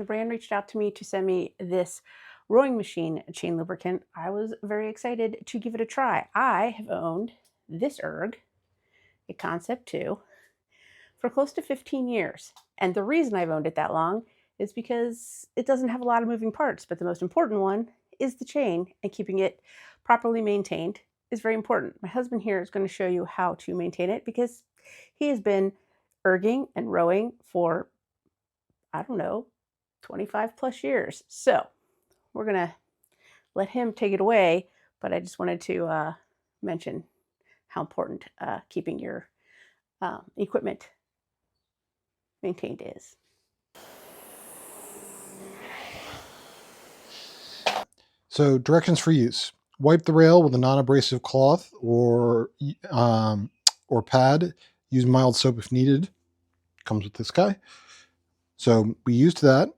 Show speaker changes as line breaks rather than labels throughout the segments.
The brand reached out to me to send me this rowing machine chain lubricant. I was very excited to give it a try. I have owned this erg, a Concept2, for close to 15 years. And the reason I've owned it that long is because it doesn't have a lot of moving parts, but the most important one is the chain, and keeping it properly maintained is very important. My husband here is going to show you how to maintain it because he has been erging and rowing for, I don't know, 25 plus years. So we're going to let him take it away, but I just wanted to mention how important keeping your equipment maintained is.
So directions for use. Wipe the rail with a non-abrasive cloth or pad. Use mild soap if needed. Comes with this guy. So we used that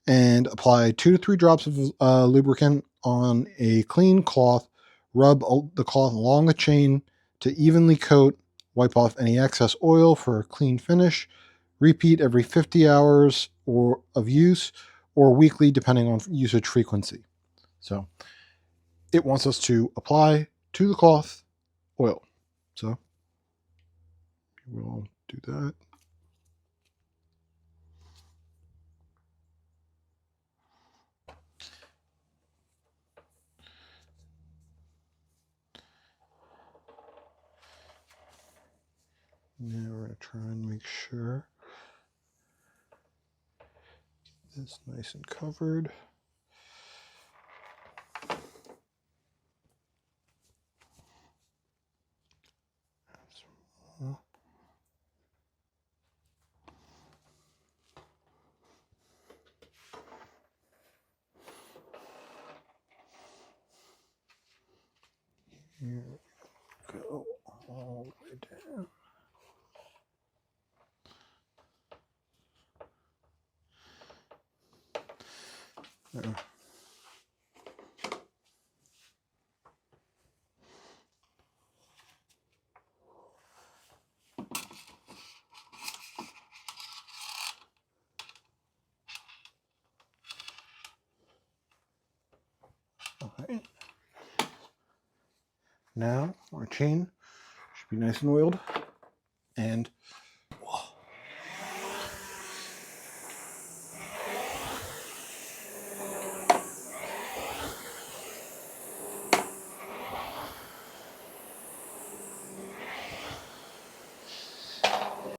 and apply 2 to 3 drops of lubricant on a clean cloth. Rub the cloth along the chain to evenly coat. Wipe off any excess oil for a clean finish. Repeat every 50 hours of use or weekly depending on usage frequency. So it wants us to apply to the cloth oil. So we'll do that. Now we're going to try and make sure get this nice and covered. Here we go all the way down. There. Okay. Now our chain should be nice and oiled, and